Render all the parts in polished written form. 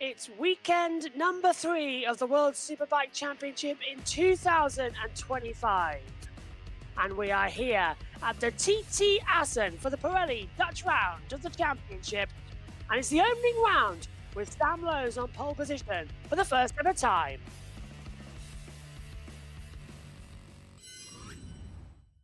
It's weekend number 3 of the World Superbike Championship in 2025. And we are here at the TT Assen for the Pirelli Dutch round of the championship. And it's the opening round with Sam Lowes on pole position for the first ever time.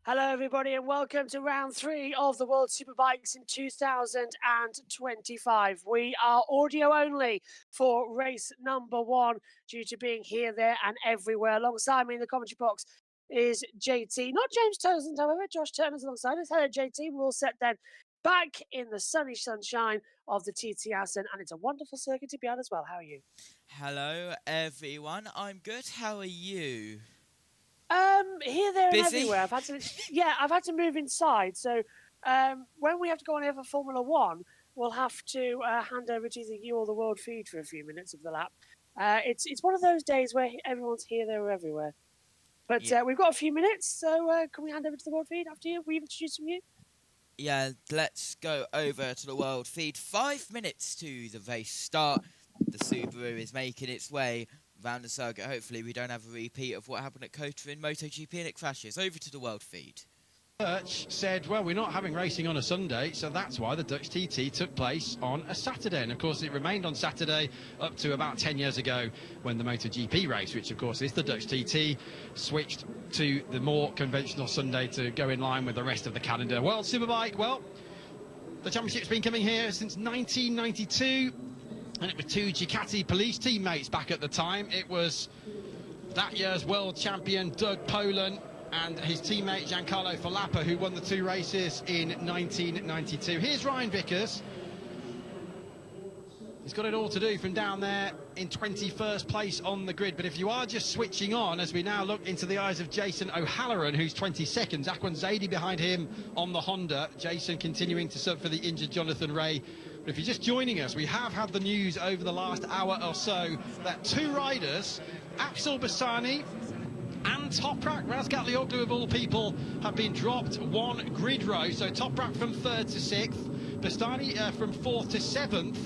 Hello everybody and welcome to round 3 of the World Superbikes in 2025. We are audio only for race number 1 due to being here, there and everywhere. Alongside me in the commentary box is JT, not James Townsend however, Josh Turner's alongside us. Hello JT, we're all set then back in the sunny sunshine of the TT Assen, and it's a wonderful circuit to be on as well. How are you? Hello everyone, I'm good, how are you? Here, there, and Busy? everywhere. I've had to move inside. So, when we have to go on here for Formula One, we'll have to hand over to either you or the world feed for a few minutes of the lap. It's one of those days where everyone's here, there, or everywhere. But Yeah. we've got a few minutes, so can we hand over to the world feed after you? We've introduced you. Yeah, let's go over to the world feed. 5 minutes to the race start. The Subaru is making its way round the circuit. Hopefully we don't have a repeat of what happened at Kota in MotoGP and it crashes. Over to the world feed. Church said, well, we're not having racing on a Sunday, so that's why the Dutch TT took place on a Saturday. And, of course, it remained on Saturday up to about 10 years ago when the MotoGP race, which, of course, is the Dutch TT, switched to the more conventional Sunday to go in line with the rest of the calendar. World Superbike, well, the championship's been coming here since 1992. And it was 2 Ducati police teammates back at the time. It was that year's world champion Doug Poland and his teammate Giancarlo Filappa who won the 2 races in 1992. Here's Ryan Vickers. He's got it all to do from down there in 21st place on the grid. But if you are just switching on, as we now look into the eyes of Jason O'Halloran, who's 22nd, Aquan Zaidi behind him on the Honda. Jason continuing to sub for the injured Jonathan Ray. But if you're just joining us, we have had the news over the last hour or so that 2 riders, Axel Bassani and Toprack Razgatlioglu of all people, have been dropped 1 grid row. So Toprack from 3rd to 6th, Bassani from 4th to 7th.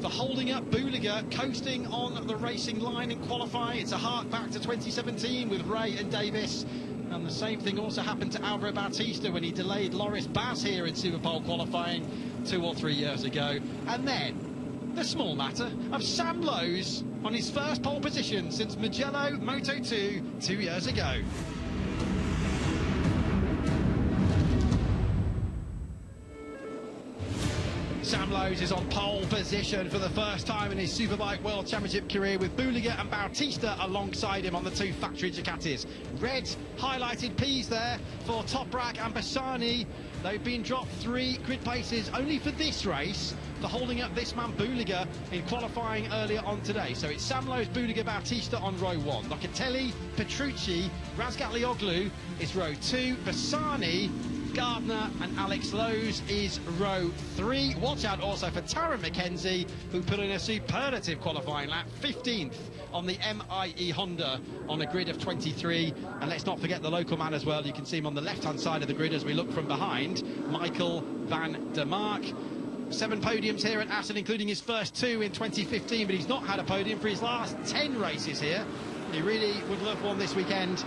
For holding up Boliga, coasting on the racing line in qualifying. It's a hark back to 2017 with Ray and Davis. And the same thing also happened to Alvaro Bautista when he delayed Loris Baz here in Superpole qualifying 2 or 3 years ago. And then the small matter of Sam Lowes on his first pole position since Mugello Moto2 2 years ago. Sam Lowes is on pole position for the first time in his Superbike World Championship career with Boliga and Bautista alongside him on the 2 factory Ducatis. Red highlighted P's there for Toprack and Bassani. They've been dropped 3 grid places only for this race for holding up this man Boliga in qualifying earlier on today. So it's Sam Lowes, Boliga, Bautista on row 1. Locatelli, Petrucci, Razgatlioglu is row 2. Bassani, Gardner and Alex Lowes is row 3. Watch out also for Taron McKenzie, who put in a superlative qualifying lap, 15th on the MIE Honda on a grid of 23. And let's not forget the local man as well. You can see him on the left-hand side of the grid as we look from behind, Michael van der Mark. 7 podiums here at Assen, including his first 2 in 2015, but he's not had a podium for his last 10 races here. He really would love one this weekend.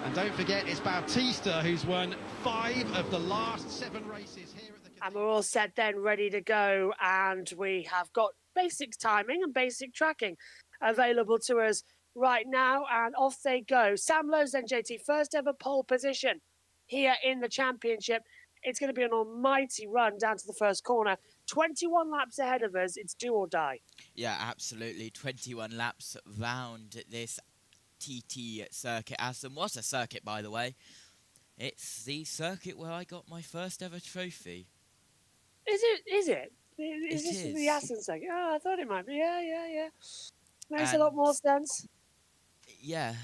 And don't forget, it's Bautista who's won 5 of the last 7 races here at the... And we're all set then, ready to go, and we have got basic timing and basic tracking available to us right now, and off they go. Sam Lowes then, JT, first ever pole position here in the championship. It's going to be an almighty run down to the first corner. 21 laps ahead of us. It's do or die. Yeah, absolutely. 21 laps round this TT circuit. Assen was a circuit, by the way. It's the circuit where I got my first ever trophy. Is it? Is It this is. the Assen circuit? Oh, I thought it might be. Yeah. Makes a lot more sense. Yeah,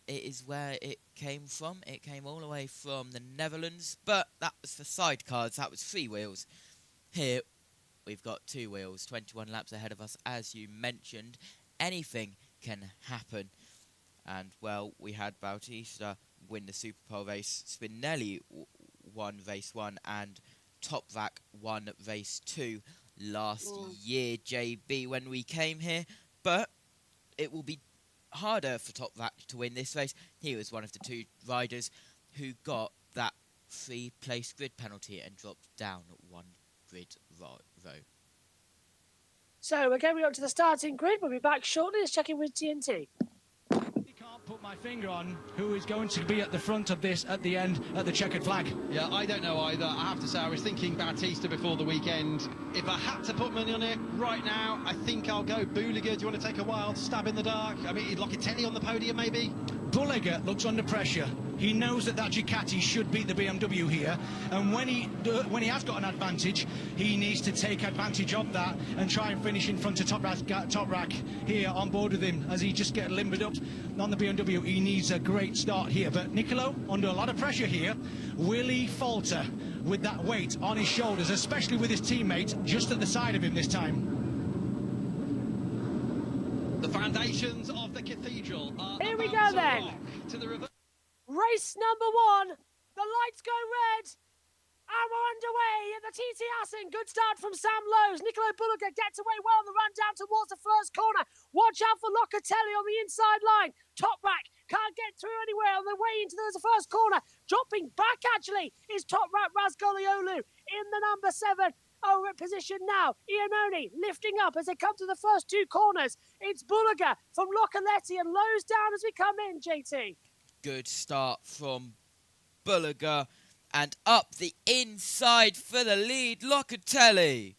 it is where it came from. It came all the way from the Netherlands, but that was for sidecars. That was 3 wheels. Here, we've got 2 wheels, 21 laps ahead of us, as you mentioned. Anything can happen. And, well, we had Bautista win the Superpole race, Spinelli won race 1, and Toprack won race 2. last year, JB, when we came here. But it will be harder for Toprack to win this race. He was one of the 2 riders who got that 3-place grid penalty and dropped down 1 grid row. So again, we're up to the starting grid. We'll be back shortly. Let's check in with TNT. Can't put my finger on who is going to be at the front of this at the end at the checkered flag. Yeah, I don't know either. I have to say, I was thinking Bautista before the weekend. If I had to put money on it right now, I think I'll go Boliga. Do you want to take a wild stab in the dark? I mean, Locatelli on the podium, maybe? Boliga looks under pressure. He knows that Ducati should beat the BMW here, and when he has got an advantage, he needs to take advantage of that and try and finish in front of Toprack here on board with him as he just gets limbered up on the BMW. He needs a great start here, but Nicolo under a lot of pressure here. Will he falter with that weight on his shoulders, especially with his teammate just at the side of him this time? The foundations of the cathedral are Here we about go to then. rock to the reverse. Race number 1. The lights go red. And we're underway at the TT Assen. Good start from Sam Lowe's. Nicolo Boliga gets away well on the run down towards the first corner. Watch out for Locatelli on the inside line. Toprack can't get through anywhere on the way into the first corner. Dropping back, actually, is Toprack Razgoliolu in the number 7. Over at position now. Iannone lifting up as they come to the first 2 corners. It's Boliga from Locatelli and Lowe's down as we come in, JT. Good start from Boliga, and up the inside for the lead, Locatelli.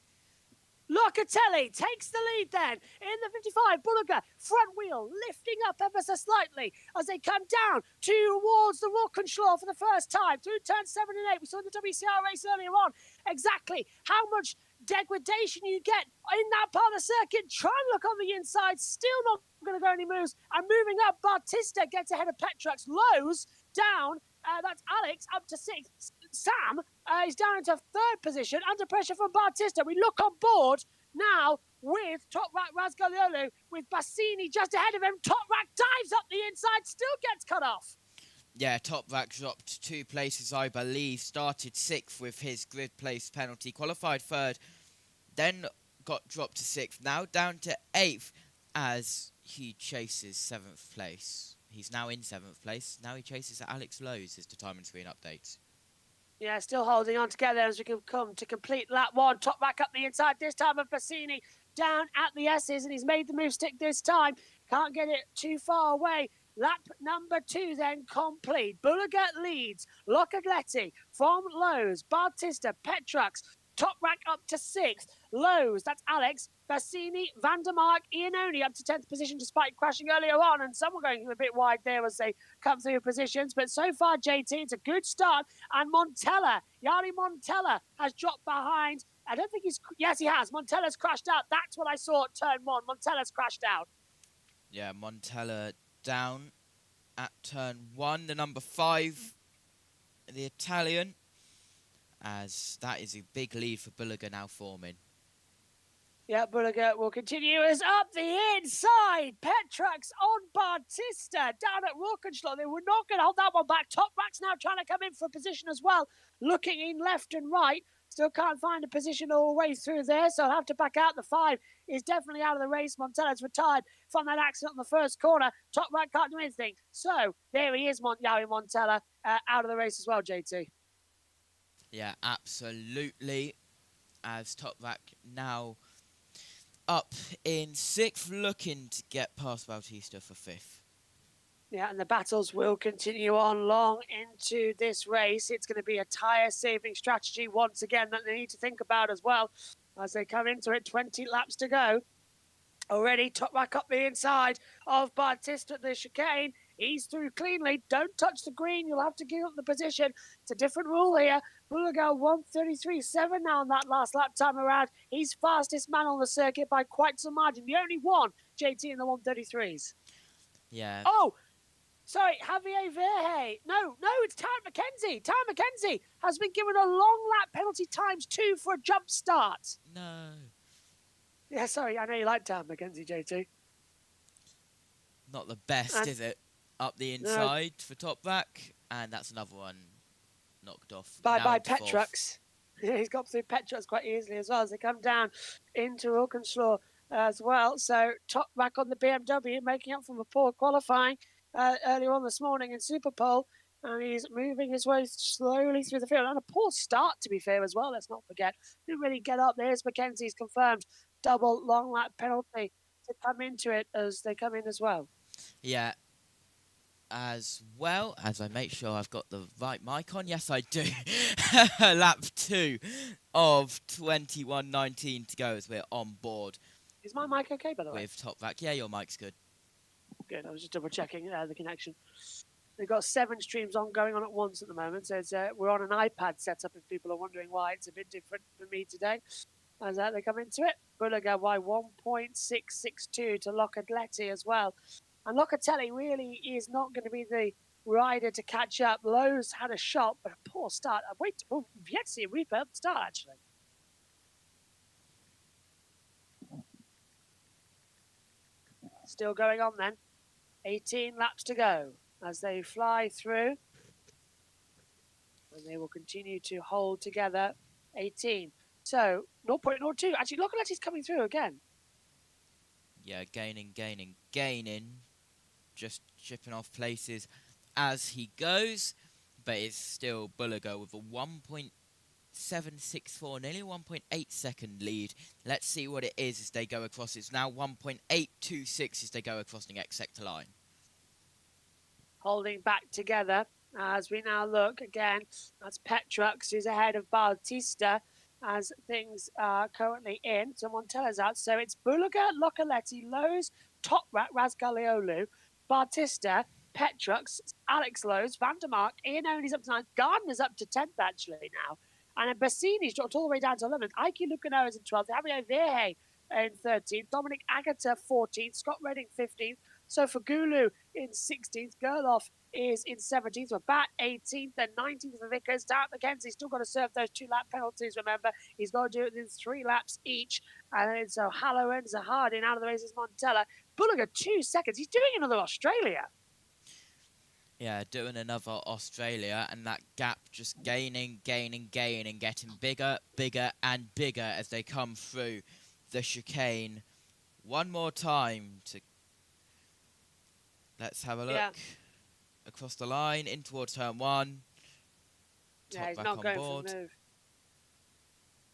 Locatelli takes the lead then in the 55. Boliga front wheel lifting up ever so slightly as they come down towards the Walkenschlaw for the first time through turn 7 and 8. We saw in the WCR race earlier on exactly how much degradation you get in that part of the circuit. Try and look on the inside, still not going to go any moves. And moving up, Bautista gets ahead of Petrucci. Lowe's down. That's Alex up to 6th. Sam is down into 3rd position under pressure from Bautista. We look on board now with Toprack Razgoliolu with Bassini just ahead of him. Toprack dives up the inside, still gets cut off. Yeah, Toprack dropped 2 places, I believe. Started 6th with his grid place penalty. Qualified 3rd, then got dropped to 6th. Now down to 8th as he chases 7th place. He's now in 7th place. Now he chases Alex Lowe's as the time and screen updates. Yeah, still holding on together as we can come to complete lap 1. Toprack up the inside this time of Bassini down at the S's, and he's made the move stick this time. Can't get it too far away. Lap number 2 then complete. Boliga leads. Locatelli from Lowe's. Bautista, Petrucci. Toprack up to 6th. Lowe's, that's Alex. Bassini, Vandermark, Iannone up to 10th position despite crashing earlier on. And some were going a bit wide there as they come through positions. But so far, JT, it's a good start. And Montella, Jari Montella has dropped behind. I don't think he's... Yes, he has. Montella's crashed out. That's what I saw at turn 1. Montella's crashed out. Yeah, Montella down at turn 1. The number 5, the Italian, as that is a big lead for Boliga now forming. Yeah, Boliga will continue as up the inside. Petrucci on Bautista down at Walkenschlaw. They were not going to hold that one back. Toprack's now trying to come in for a position as well, looking in left and right. Still can't find a position all the way through there, so I'll have to back out. The 5 is definitely out of the race. Montella's retired from that accident on the first corner. Toprack can't do anything. So there he is, Jari Montella, out of the race as well, JT. Yeah, absolutely. As Toprack now up in 6th, looking to get past Bautista for 5th. Yeah, and the battles will continue on long into this race. It's going to be a tyre-saving strategy once again that they need to think about as well as they come into it. 20 laps to go. Already, Toprack up the inside of Bautista at the chicane. He's through cleanly. Don't touch the green. You'll have to give up the position. It's a different rule here. Boliga 1:33.7 now on that last lap time around. He's fastest man on the circuit by quite some margin. The only one, JT, in the 1:33s. Yeah. Oh, sorry, Javier Verhey. No, it's Tarrant McKenzie. Tarrant McKenzie has been given a long lap penalty ×2 for a jump start. No. Yeah, sorry, I know you like Tarrant McKenzie, JT. Not the best, is it? Up the inside for Toprack, and that's another one knocked off. By Now into Petrucci. Yeah, he's got through Petrucci quite easily as well as they come down into Auchenslaw as well. So Toprack on the BMW, making up from a poor qualifying earlier on this morning in Superpole. And he's moving his way slowly through the field. And a poor start, to be fair, as well. Let's not forget. Didn't really get up. There's Mackenzie's confirmed double long lap penalty to come into it as they come in as well. Yeah. As well as I make sure I've got the right mic on. Yes, I do. Lap 2 of 21.19 to go as we're on board. Is my mic okay, by the way? With Toprack. Yeah, your mic's good. Good. I was just double checking the connection. They've got 7 streams going on at once at the moment. So it's, we're on an iPad setup if people are wondering why it's a bit different for me today. As they come into it. Boliga by 1.662 to Locatelli as well. And Locatelli really is not going to be the rider to catch up. Lowe's had a shot, but a poor start. We've yet to see a replay of the start, actually. Still going on then. 18 laps to go as they fly through. And they will continue to hold together. 18. So, 0.02. Actually, Locatelli's coming through again. Yeah, gaining. Just chipping off places as he goes. But it's still Boliga with a 1.764, nearly 1.8 second lead. Let's see what it is as they go across. It's now 1.826 as they go across the next sector line. Holding back together as we now look again. That's Petrucci who's ahead of Bautista as things are currently in. So Montella's out. So it's Boliga, Locatelli, Lowe's, Toprack, Razgaliolu, Bautista, Petrucci, Alex Lowe's, Van der Mark, Ian Only's up to 9th, Gardner's up to 10th actually now. And then Bassini's dropped all the way down to 11th. Ike Lucano's in 12th, Javier Verhey in 13th, Dominic Agata 14th, Scott Redding 15th, Sofagulu in 16th, Gerloff is in 17th, we're back 18th, then 19th for Vickers. Darren McKenzie's still got to serve those 2 lap penalties, remember. He's got to do it in 3 laps each. And then so Halloran, Zahardin out of the race is Montella. Boliga 2 seconds. He's doing another Australia. Yeah, doing another Australia, and that gap just gaining, getting bigger and bigger as they come through the chicane. One more time to... Let's have a look. Yeah. Across the line, in towards turn 1. Yeah, he's back not on going board. for the move.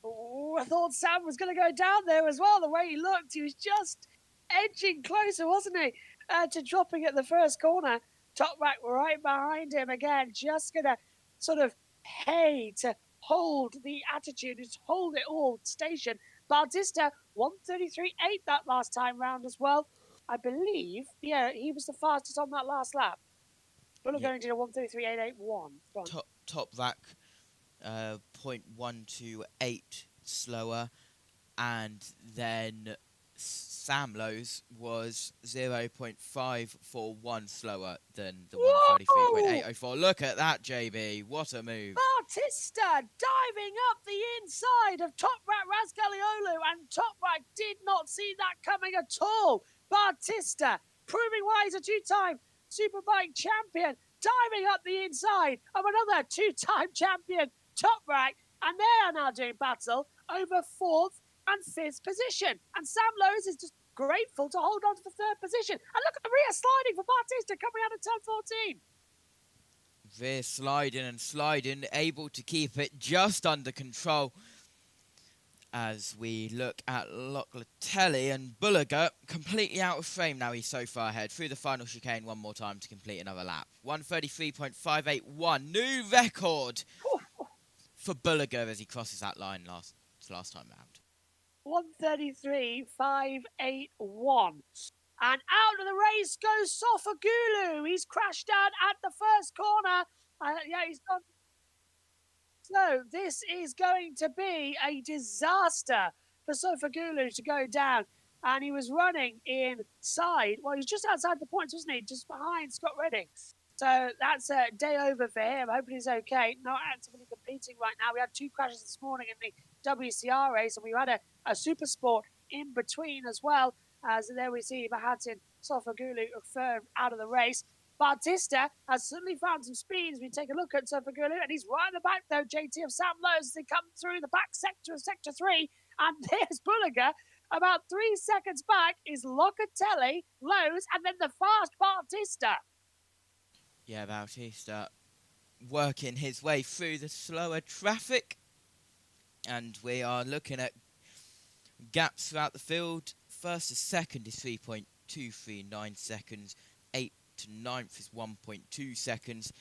Oh, I thought Sam was going to go down there as well. The way he looked, he was just edging closer, wasn't he, to dropping at the first corner. Toprack right behind him again, just going to sort of pay to hold the attitude, just hold it all station. Bautista, 1:33.8 that last time round as well. I believe, yeah, he was the fastest on that last lap. Boliga going to do a 1:33.881. Toprack, 0.128 slower, and then Sam Lowe's was 0.541 slower than the 1:33.804. Look at that, JB. What a move. Bautista diving up the inside of Toprack Razgaliolu, and Toprack did not see that coming at all. Bautista, proving why he's a 2-time Superbike champion, diving up the inside of another 2-time champion, Toprack, and they are now doing battle over 4th and 5th position. And Sam Lowe's is just grateful to hold on to the 3rd position. And look at the rear sliding for Bautista coming out of turn 14. Rear sliding, able to keep it just under control. As we look at Locatelli and Boliga, completely out of frame now. He's so far ahead. Through the final chicane one more time to complete another lap. 1:33.581, new record for Boliga as he crosses that line last time round. 1:33.581. And out of the race goes Sofagulu. He's crashed out at the first corner. Yeah, he's gone. So this is going to be a disaster for Sofagulu to go down. And he was running inside. Well, he was just outside the points, wasn't he? Just behind Scott Redding. So that's a day over for him. Hoping he's okay. Not actively competing right now. We had 2 crashes this morning in the WCR race, and we had a super sport in between as well. As there we see Mahatin Sofagulu affirmed out of the race. Bautista has suddenly found some speed as we take a look at Superbikes, and he's right in the back, though, JT, of Sam Lowe's as they come through the back sector of Sector 3. And there's Boliga. About 3 seconds back is Locatelli, Lowe's, and then the fast Bautista. Yeah, Bautista working his way through the slower traffic. And we are looking at gaps throughout the field. First to second is 3.239 seconds. 8th to 9th is 1.2 seconds.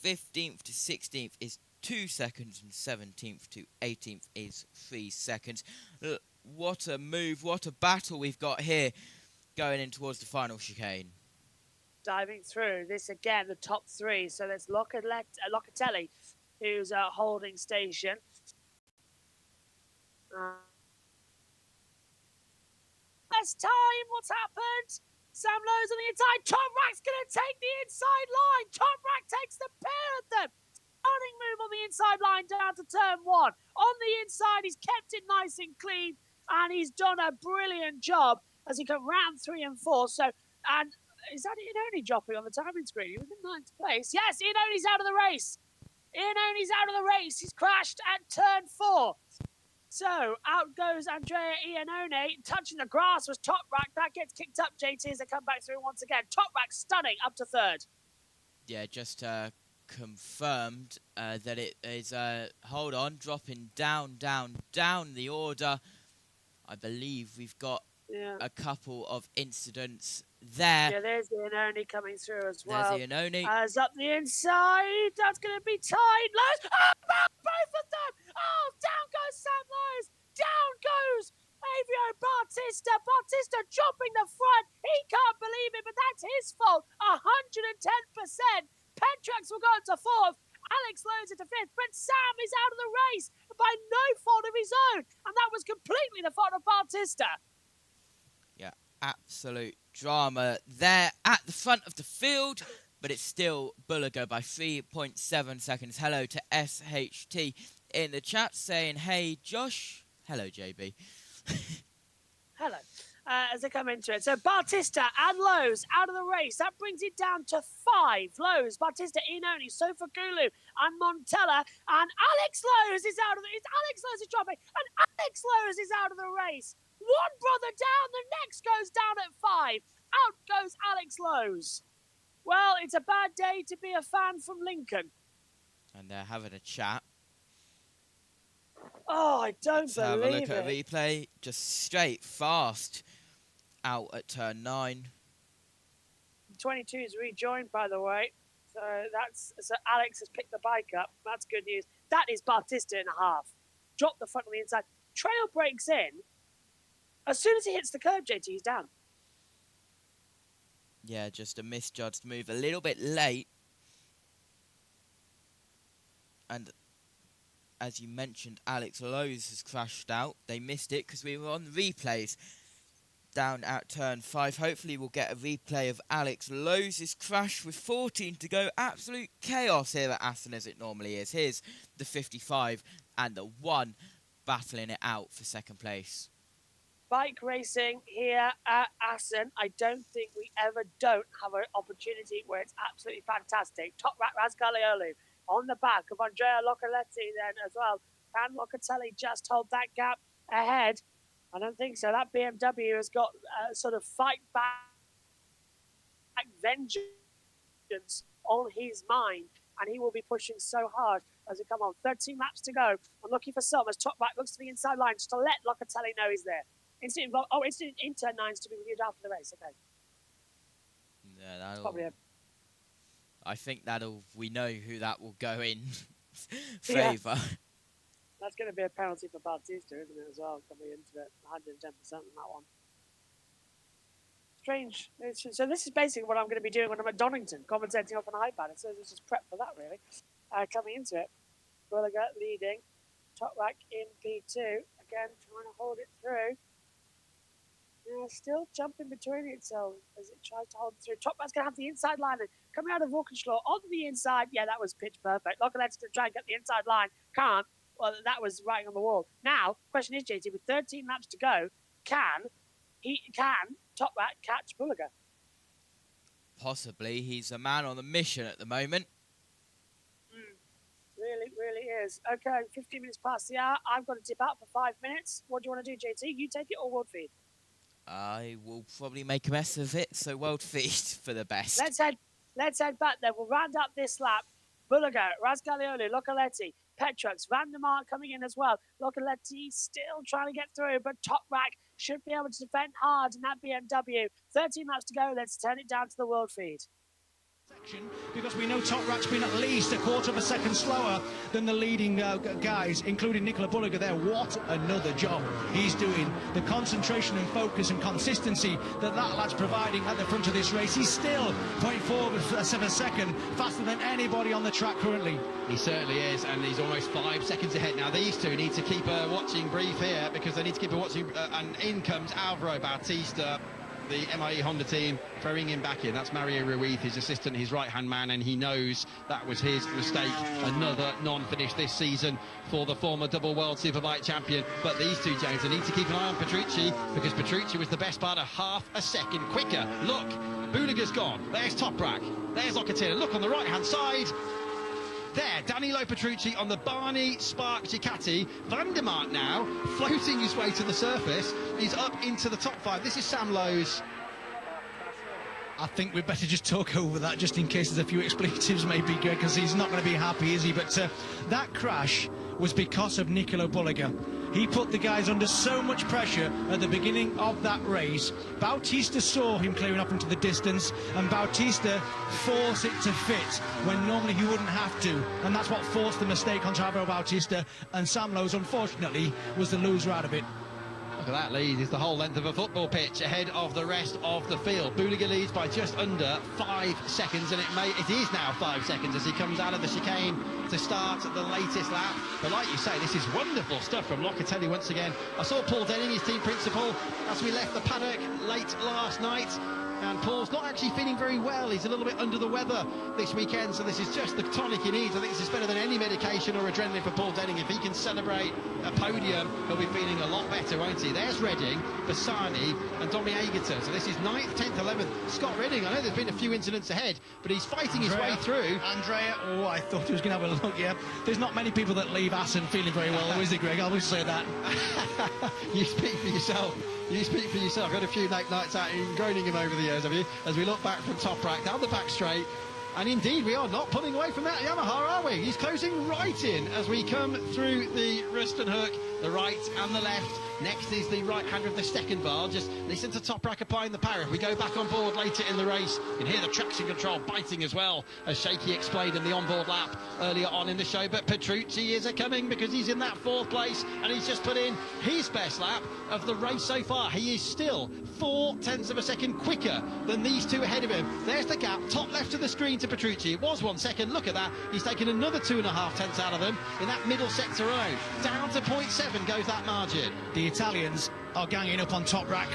15th to 16th is 2 seconds. And 17th to 18th is 3 seconds. What a move, what a battle we've got here going in towards the final chicane. Diving through this again, the top 3. So there's Locatelli, who's holding station. Best time, what's happened? Sam Lowe's on the inside. Toprack's going to take the inside line. Toprack takes the pair of them. Stunning move on the inside line down to turn 1. On the inside, he's kept it nice and clean, and he's done a brilliant job as he come round 3 and 4. So, and is that Iannone dropping on the timing screen? He was in 9th place. Yes, Iannone's out of the race. Iannone's out of the race. He's crashed at turn 4. So out goes Andrea Iannone. Touching the grass was Toprack. That gets kicked up, JT, as they come back through once again. Toprack stunning up to 3rd. Yeah, just confirmed that it is, hold on, dropping down the order. I believe we've got a couple of incidents there. Yeah, there's Iannone coming through as well. There's Iannone. As up the inside, that's going to be tied. Lowe's, both of them. Oh, down goes Sam Lowe's. Down goes Avio Bautista. Bautista dropping the front. He can't believe it, but that's his fault. 110%. Petrucci will go into 4th. Alex Lowe's into 5th, but Sam is out of the race by no fault of his own, and that was completely the fault of Bautista. Yeah, absolute drama there at the front of the field, but it's still Boliga by 3.7 seconds. Hello to SHT in the chat saying, hey, Josh. Hello, JB. Hello. As they come into it. So Bautista and Lowe's out of the race. That brings it down to 5. Lowe's, Bautista, Iannone, Sofagulu, and Montella. And Alex Lowe's is out of the... Alex Lowe's is dropping. And Alex Lowe's is out of the race. One brother down, the next goes down at 5. Out goes Alex Lowe's. Well, it's a bad day to be a fan from Lincoln. And they're having a chat. Oh, I don't Let's believe have a look it. at a replay. Just straight fast out at turn 9. 22 is rejoined, by the way. So Alex has picked the bike up. That's good news. That is Bautista in a half. Drop the front on the inside. Trail breaks in. As soon as he hits the curb, JT, he's down. Yeah, just a misjudged move. A little bit late. And as you mentioned, Alex Lowe's has crashed out. They missed it because we were on the replays down at turn 5. Hopefully we'll get a replay of Alex Lowe's crash with 14 to go. Absolute chaos here at Assen as it normally is. Here's the 55 and the 1 battling it out for second place. Bike racing here at Assen. I don't think we ever don't have an opportunity where it's absolutely fantastic. Toprack Razgaliolu on the back of Andrea Locatelli then as well. Can Locatelli just hold that gap ahead? I don't think so. That BMW has got sort of fight back vengeance on his mind, and he will be pushing so hard as we come on. 13 laps to go. I'm looking for some as Toprack looks to the inside line just to let Locatelli know he's there. Instant in turn 9's to be reviewed after the race. Okay. Yeah, that'll... Probably I think we know who that will go in favour. Yeah. That's going to be a penalty for Bautista, isn't it, as well? Coming into it, 110% on that one. Strange. So this is basically what I'm going to be doing when I'm at Donington, commentating off an iPad. So this is prep for that, really. Coming into it. Boliga leading. Toprack in P2. Again, trying to hold it through. Yeah, still jumping between itself as it tries to hold it through. Toprack's going to have the inside line. And coming out of Walkenschlaw on the inside. Yeah, that was pitch perfect. Locatelli to try and get the inside line. Can't. Well, that was writing on the wall. Now, question is, JT, with 13 laps to go, can Toprack catch Boliga? Possibly. He's a man on a mission at the moment. Really, really is. Okay, 15 minutes past the hour. I've got to dip out for 5 minutes. What do you want to do, JT? You take it or World Feed? I will probably make a mess of it, so World Feed for the best. Let's head back there. We'll round up this lap. Boliga, Razgalioli, Locatelli, Petrucci, Van der Mark coming in as well. Locatelli still trying to get through, but Toprack should be able to defend hard in that BMW. 13 laps to go. Let's turn it down to the World Feed. Because we know Toprack's been at least a quarter of a second slower than the leading guys, including Nicola Boliga there. What another job he's doing. The concentration and focus and consistency that lad's providing at the front of this race. He's still 0.4 of a second faster than anybody on the track currently. He certainly is, and he's almost 5 seconds ahead. Now, these two need to keep a watching brief here because they need to keep a watching, and in comes Alvaro Bautista, the MIE Honda team, throwing him back in. That's Mario Ruiz, his assistant, his right-hand man, and he knows that was his mistake. Another non-finish this season for the former double world Superbike champion. But these two, James, they need to keep an eye on Petrucci because Petrucci was the best part of half a second quicker. Look, Boliga's gone. There's Toprack. There's Locatelli. Look on the right-hand side. There, Danilo Petrucci on the Barney Spark Ducati. Van der Mark now floating his way to the surface. He's up into the top 5. This is Sam Lowe's. I think we'd better just talk over that just in case there's a few expletives maybe, because he's not going to be happy, is he? But that crash was because of Nicola Boliga. He put the guys under so much pressure at the beginning of that race. Bautista saw him clearing up into the distance, and Bautista forced it to fit when normally he wouldn't have to, and that's what forced the mistake on Alvaro Bautista, and Sam Lowe's, unfortunately, was the loser out of it. Look at that lead. It's the whole length of a football pitch ahead of the rest of the field. Boliga leads by just under 5 seconds, and it is now 5 seconds as he comes out of the chicane to start the latest lap. But like you say, this is wonderful stuff from Locatelli once again. I saw Paul Denning, his team principal, as we left the paddock late last night. And Paul's not actually feeling very well. He's a little bit under the weather this weekend, so this is just the tonic he needs. I think this is better than any medication or adrenaline for Paul Denning. If he can celebrate a podium, he'll be feeling a lot better, won't he? There's Redding, Bassani and Domi Egerton. So this is 9th, 10th, 11th. Scott Redding, I know there's been a few incidents ahead, but he's fighting his way through. Andrea, oh, I thought he was going to have a look, yeah. There's not many people that leave Assen feeling very well, is there, Greg? I'll just say that. You speak for yourself. You speak for yourself. Got a few late nights out in groaning him over the years, have you? As we look back from Toprack down the back straight. And indeed, we are not pulling away from that Yamaha, are we? He's closing right in as we come through the Ruston Hook, the right and the left. Next is the right hander of the second bar. Just listen to Toprack applying the power. If we go back on board later in the race, you can hear the traction control biting as well, as Shaky explained in the onboard lap earlier on in the show. But Petrucci is coming because he's in that 4th place, and he's just put in his best lap of the race so far. He is still 0.4 of a second quicker than these two ahead of him. There's the gap, top left of the screen to Petrucci. It was 1 second. Look at that. He's taken another 2.5 tenths out of them in that middle sector alone. Down to 0.7 goes that margin. The Italians are ganging up on Toprack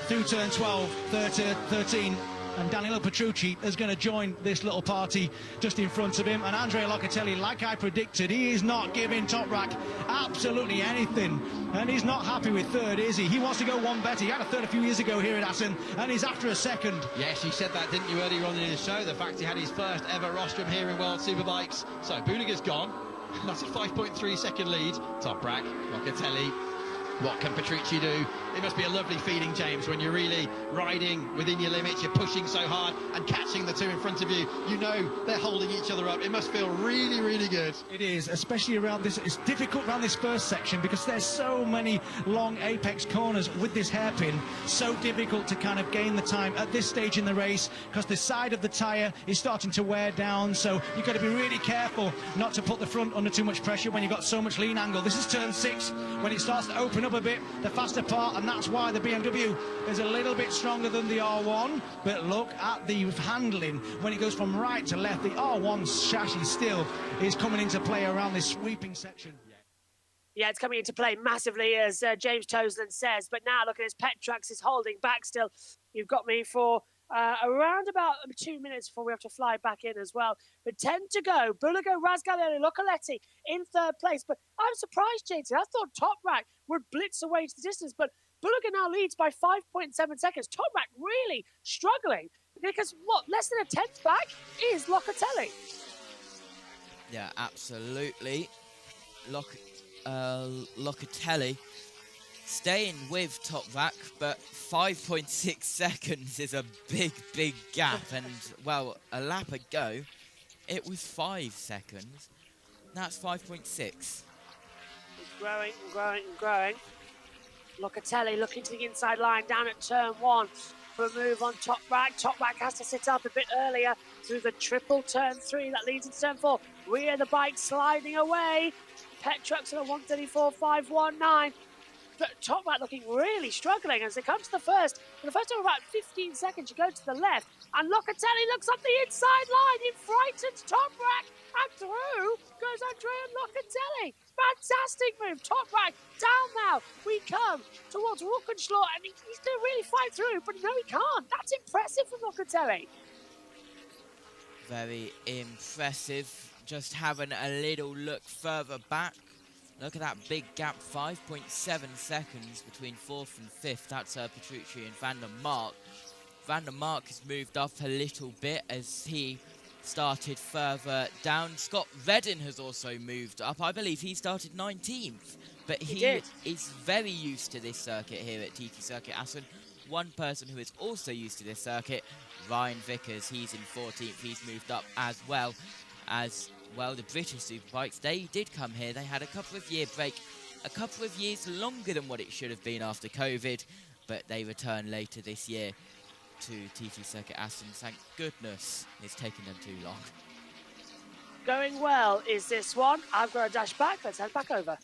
through turn 12, 13, and Danilo Petrucci is going to join this little party just in front of him. And Andrea Locatelli, like I predicted, he is not giving Toprack absolutely anything, and he's not happy with 3rd, is he? He wants to go one better. He had a 3rd a few years ago here at Assen, and he's after a 2nd. Yes, you said that, didn't you, earlier on in the show? The fact he had his first ever rostrum here in World Superbikes. So Boliga's gone. That's a 5.3 second lead. Toprack, Locatelli. What can Petrucci do? It must be a lovely feeling, James, when you're really riding within your limits, you're pushing so hard and catching the two in front of you. You know they're holding each other up. It must feel really, really good. It is, especially around this. It's difficult around this first section because there's so many long apex corners with this hairpin. So difficult to kind of gain the time at this stage in the race because the side of the tyre is starting to wear down. So you've got to be really careful not to put the front under too much pressure when you've got so much lean angle. This is turn 6 when it starts to open up a bit, the faster part, and that's why the BMW is a little bit stronger than the R1. But look at the handling when it goes from right to left. The R1 chassis still is coming into play around this sweeping section. Yeah, it's coming into play massively, as James Tosland says. But now look at this, Petrucci is holding back still. You've got me for around about 2 minutes before we have to fly back in as well. But 10 to go. Boliga, Razgalioli, Locatelli in 3rd place. But I'm surprised, JT. I thought Toprack would blitz away to the distance, but Boliga now leads by 5.7 seconds. Toprack really struggling Because, what, less than a tenth back is Locatelli. Yeah, absolutely. Locatelli staying with Toprack, but 5.6 seconds is a big, big gap. And, well, a lap ago, it was 5 seconds. Now it's 5.6. It's growing and growing and growing. Locatelli looking to the inside line down at turn 1 for a move on Toprack. Toprack has to sit up a bit earlier through the triple turn 3 that leads into turn 4. Rear the bike sliding away. Petrucci at a 1:34.519. But Toprack looking really struggling as they come to the first. For the first time about 15 seconds, you go to the left, and Locatelli looks up the inside line. It frightens Toprack, and through goes Andrea Locatelli. Fantastic move. Toprack down now. We come towards Ruckenschlaw, and he's going to really fight through, but no, he can't. That's impressive from Locatelli. Very impressive. Just having a little look further back. Look at that big gap, 5.7 seconds between 4th and 5th. That's Petrucci and Van der Mark. Van der Mark has moved up a little bit as he started further down. Scott Reddin has also moved up. I believe he started 19th. But he is very used to this circuit here at TT Circuit Assen. One person who is also used to this circuit, Ryan Vickers. He's in 14th. He's moved up as well. The British Superbikes, they did come here. They had a couple of year break, a couple of years longer than what it should have been after COVID, but they return later this year to TT Circuit Assen. Thank goodness it's taken them too long. Going well is this one. I've got a dash back. Let's head back over.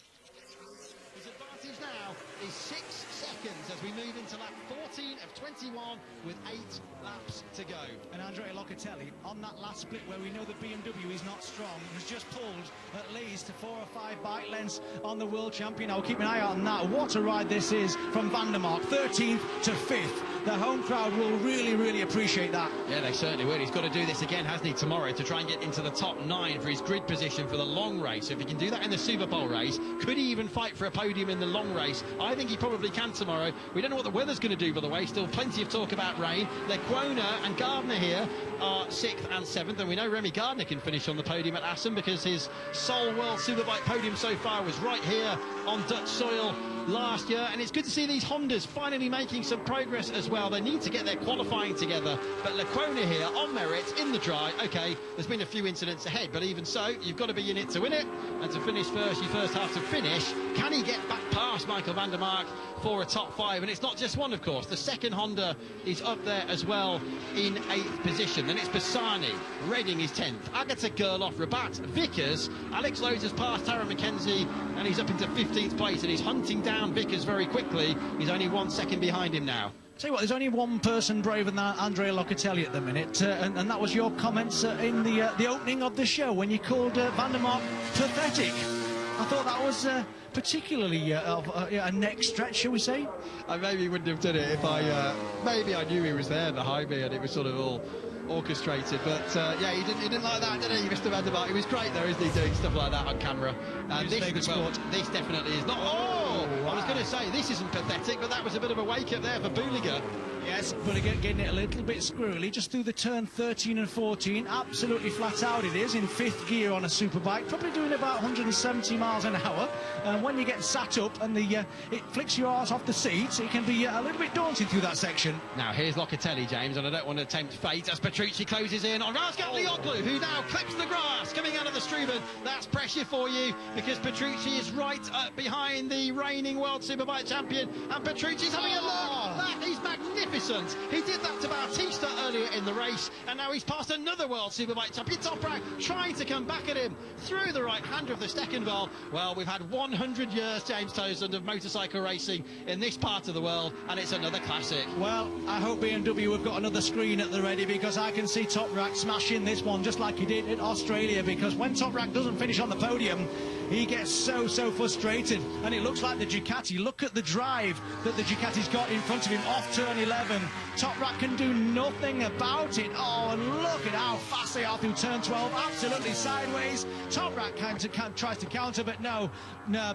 His advantage now is 6 seconds as we move into lap 14 of 21 with 8 laps to go. And Andrea Locatelli, on that last split where we know the BMW is not strong, has just pulled at least 4 or 5 bike lengths on the world champion. I'll keep an eye out on that. What a ride this is from Van der Mark, 13th to 5th. The home crowd will really, really appreciate that. Yeah, they certainly will. He's got to do this again, hasn't he, tomorrow, to try and get into the top 9 for his grid position for the long race. So if he can do that in the Super Bowl race, could he even fight for a podium in the long race? I think he probably can tomorrow. We don't know what the weather's going to do, by the way. Still plenty of talk about rain. Lecuona and Gardner here are 6th and 7th, and we know Remy Gardner can finish on the podium at Assen because his sole World Superbike podium so far was right here on Dutch soil last year, and it's good to see these Hondas finally making some progress as well. They need to get their qualifying together, but Lecuona here on merit in the dry. Okay, there's been a few incidents ahead, but even so, you've got to be in it to win it, and to finish first, you first have to finish. Can he get back past Michael van der Mark for a top 5? And it's not just one, of course. The second Honda is up there as well in 8th position. Then it's Bassani. Redding is 10th. Agatha Gerloff, Rabat, Vickers. Alex Lowe's has passed Tara McKenzie, and he's up into 15th place, and he's hunting down Vickers very quickly. He's only 1 second behind him now. Tell you what, there's only one person braver than Andrea Locatelli at the minute, and that was your comments in the opening of the show when you called Van der Mark pathetic. I thought that was particularly a neck stretch, shall we say? I maybe wouldn't have done it if maybe I knew he was there behind me and it was sort of all orchestrated, but yeah, he didn't like that, did he, Mr. Van der Mark? He was great though, isn't he, doing stuff like that on camera? And this definitely is not. Oh, wow. I was going to say this isn't pathetic, but that was a bit of a wake up there for Boliga. Yes, but again, getting it a little bit squirrely just through the turn 13 and 14. Absolutely flat out it is in 5th gear on a superbike, probably doing about 170 miles an hour. And when you get sat up and it flicks your arse off the seat, it can be a little bit daunting through that section. Now here's Locatelli, James, and I don't want to tempt fate as Petrucci closes in on Razgat Lioglu, who now clips the grass coming out of the Struben. That's pressure for you because Petrucci is right behind the reigning World Superbike champion, and Petrucci's having a look. That is magnificent. He did that to Bautista earlier in the race, and now he's passed another World Superbike champion, Toprack, trying to come back at him through the right hander of the Steckenwald. Well, we've had 100 years, James Townsend, of motorcycle racing in this part of the world, and it's another classic. Well, I hope BMW have got another screen at the ready, because I can see Toprack smashing this one just like he did in Australia, because when Toprack doesn't finish on the podium, he gets so frustrated, and it looks like the Ducati. Look at the drive that the Ducati's got in front of him off turn 11. Toprack can do nothing about it. Oh, and look at how fast they are through turn 12, absolutely sideways. Toprack tries to counter, but no,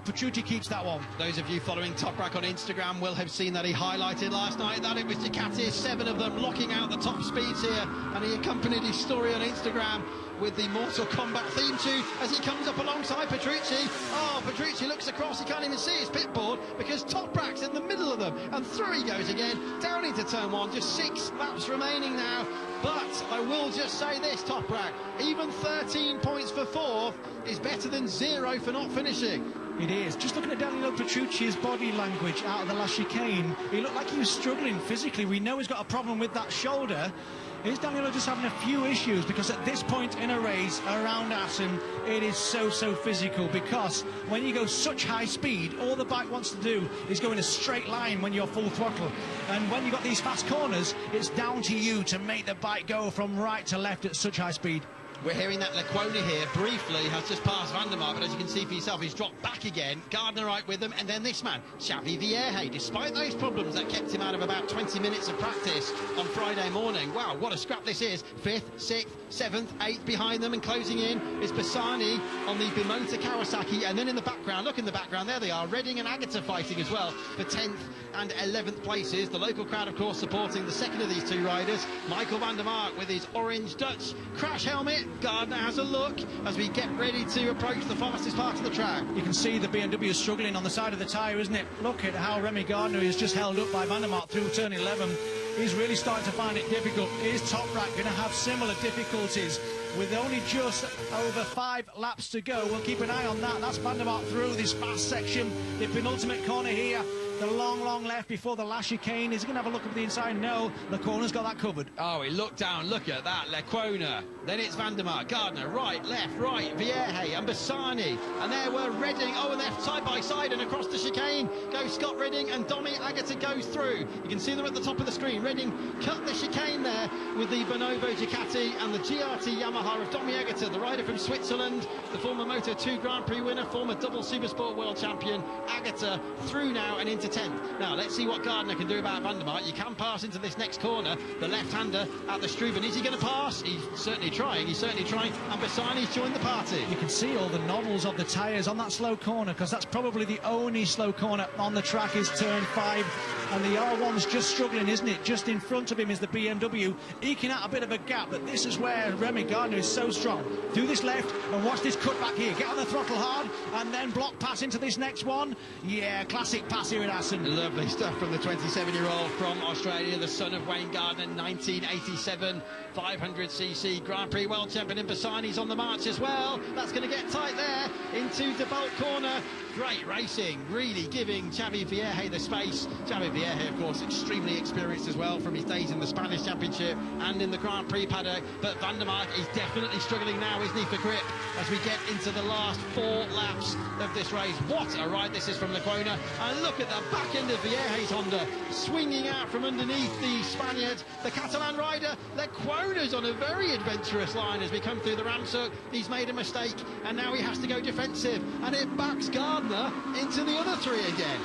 Petrucci keeps that one. Those of you following Toprack on Instagram will have seen that he highlighted last night that it was Ducati, 7 of them locking out the top speeds here, and he accompanied his story on Instagram with the Mortal Kombat theme tune as he comes up alongside Petrucci. Oh, Petrucci looks across, he can't even see his pit board because Toprack's in the middle of them, and through he goes again, down into turn 1, just 6 laps remaining now. But I will just say this, Toprack, even 13 points for 4th is better than 0 for not finishing. It is. Just looking at Danilo Petrucci's body language out of the last chicane, he looked like he was struggling physically. We know he's got a problem with that shoulder. Is Danilo just having a few issues? Because at this point in a race around Assen, it is so physical, because when you go such high speed, all the bike wants to do is go in a straight line when you're full throttle. And when you've got these fast corners, it's down to you to make the bike go from right to left at such high speed. We're hearing that Lecuona here briefly has just passed Vandermark, but as you can see for yourself, he's dropped back again. Gardner right with him, and then this man, Xavi Vierge, despite those problems that kept him out of about 20 minutes of practice on Friday morning. Wow, what a scrap this is. 5th, 6th, 7th, 8th behind them, and closing in is Bassani on the Bimota Kawasaki, and then in the background, look in the background, there they are, Redding and Agata fighting as well for 10th and 11th places. The local crowd, of course, supporting the second of these two riders, Michael Vandermark with his orange Dutch crash helmet. Gardner has a look as we get ready to approach the fastest part of the track. You can see the BMW is struggling on the side of the tyre, isn't it? Look at how Remy Gardner is just held up by Vandermark through turn 11. He's really starting to find it difficult. Is Toprack going to have similar difficulties with only just over 5 laps to go? We'll keep an eye on that. That's Vandermark through this fast section, the penultimate corner here. The long left before the last chicane. Is he going to have a look at the inside? No, the corner's got that covered. Oh, he looked down, look at that, Lecuona. Then it's Vandermark, Gardner, right, left, Vierge and Bassani. And there were Redding, oh, and they're side by side, and across the chicane goes Scott Redding, and Domi Agata goes through. You can see them at the top of the screen. Redding cut the chicane there with the Bonovo Ducati and the GRT Yamaha of Domi Agata, the rider from Switzerland, the former Moto2 Grand Prix winner, former double Supersport world champion. Agata through now and into 10th. Now, let's see what Gardner can do about Vandermark. You can pass into this next corner. The left-hander at the Struven. Is he going to pass? He's certainly trying. And Bassani's joined the party. You can see all the noddles of the tyres on that slow corner, because that's probably the only slow corner on the track is turn 5. And the R1's just struggling, isn't it? Just in front of him is the BMW, eking out a bit of a gap. But this is where Remy Gardner is so strong. Do this left and watch this cutback here. Get on the throttle hard and then block pass into this next one. Yeah, classic pass here at Assen. Lovely stuff from the 27-year-old from Australia, the son of Wayne Gardner, 1987 500cc Grand Prix world champion. And Bassani's on the march as well. That's going to get tight there into the Bolt corner. Great racing, really giving Xavi Vierge the space. Xavi Vierge, of course, extremely experienced as well from his days in the Spanish Championship and in the Grand Prix paddock. But Vandermark is definitely struggling now, isn't he, for grip as we get into the last 4 laps of this race. What a ride this is from Lecuona. And look at the back end of Vierge's Honda swinging out from underneath the Spaniard, the Catalan rider. Lecuona's on a very adventurous line as we come through the Ramshoek. He's made a mistake and now he has to go defensive, and it backs Gardner into the other 3 again.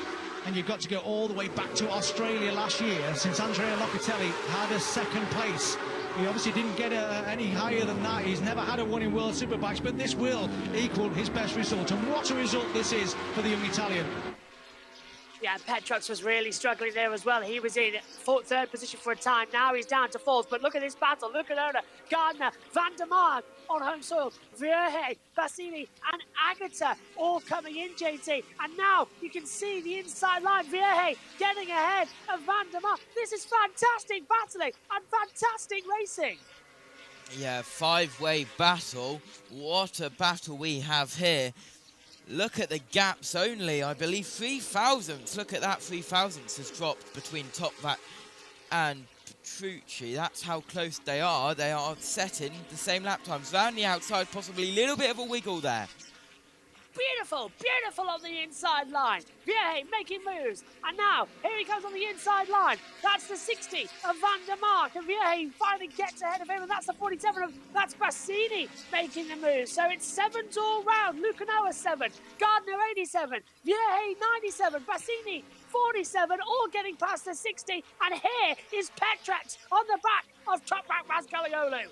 And you've got to go all the way back to Australia last year, since Andrea Locatelli had a 2nd place. He obviously didn't get any higher than that. He's never had a win in World Superbikes, but this will equal his best result. And what a result this is for the young Italian. Yeah, Petrucci was really struggling there as well. He was in 3rd position for a time. Now he's down to 4th. But look at this battle. Look at Ona, Gardner, Vandermark on home soil, Vierge, Bassini and Agata all coming in, JT. And now you can see the inside line. Vierge getting ahead of Vandermark. This is fantastic battling and fantastic racing. Yeah, 5-way battle. What a battle we have here. Look at the gaps only, I believe 3 thousandths. Look at that, 3 thousandths has dropped between Toprack and Petrucci. That's how close they are. They are setting the same lap times. Round the outside, possibly a little bit of a wiggle there. Beautiful, beautiful on the inside line. Vierge making moves. And now, here he comes on the inside line. That's the 60 of Van der Mark. And Vierge finally gets ahead of him. And that's the 47 of, that's Bassini making the move. So it's 7s all round. Lucanoa 7, Gardner 87, Vierge 97, Bassini 47, all getting past the 60. And here is Petrucci on the back of Toprack Razgalioglu.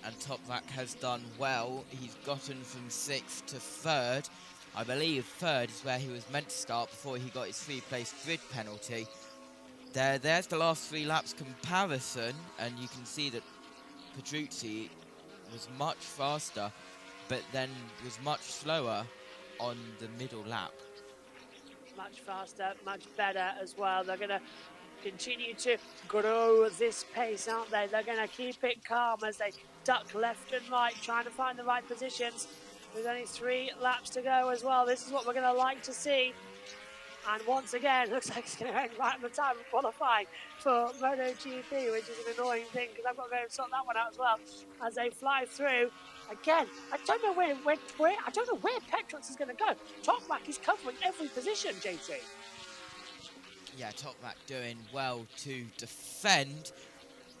And Toprack has done well. He's gotten from 6th to 3rd. I believe 3rd is where he was meant to start before he got his 3-place grid penalty. There's the last 3 laps comparison, and you can see that Petrucci was much faster, but then was much slower on the middle lap. Much faster, much better as well. They're going to continue to grow this pace, aren't they? They're going to keep it calm as they duck left and right, trying to find the right positions. There's only 3 laps to go as well. This is what we're going to like to see. And once again, looks like it's going to end right at the time of qualifying for MotoGP, which is an annoying thing because I've got to go and sort that one out as well as they fly through. Again, I don't know where Petrucci is going to go. Toprack is covering every position, JT. Yeah, Toprack doing well to defend.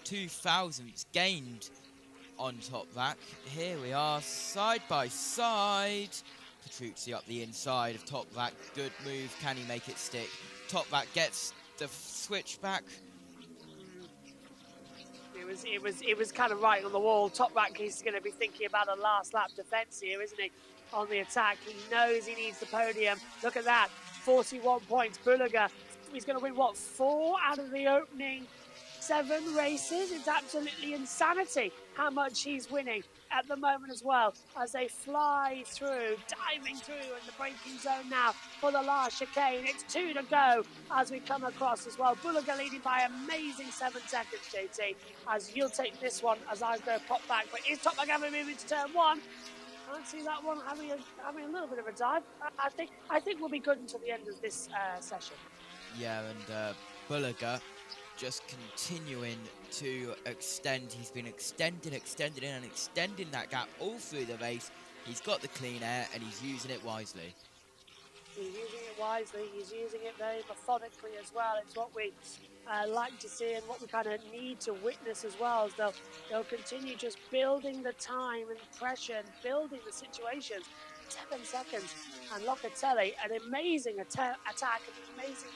2 thousandths gained on Toprack. Here we are, side by side. Petrucci up the inside of Toprack. Good move. Can he make it stick? Toprack gets the switchback. It was kind of right on the wall. Toprack is going to be thinking about a last lap defence here, isn't he? On the attack, he knows he needs the podium. Look at that, 41 points. Boliga, he's going to win what, 4 out of the opening 7 races? It's absolutely insanity how much he's winning at the moment as well as they fly through, diving through in the braking zone now for the last chicane. It's 2 to go as we come across as well. Boliga leading by amazing 7 seconds, JT, as you'll take this one as I go pop back. But is Toprack having a move into turn 1? I don't see that one having a little bit of a dive. I think we'll be good until the end of this session. Yeah, and Boliga just continuing to extend. He's been extending that gap all through the race. He's got the clean air and he's using it wisely. He's using it wisely. He's using it very methodically as well. It's what we like to see and what we kind of need to witness as well. As they'll continue just building the time and pressure and building the situations. 7 seconds, and Locatelli, an amazing attack and an amazing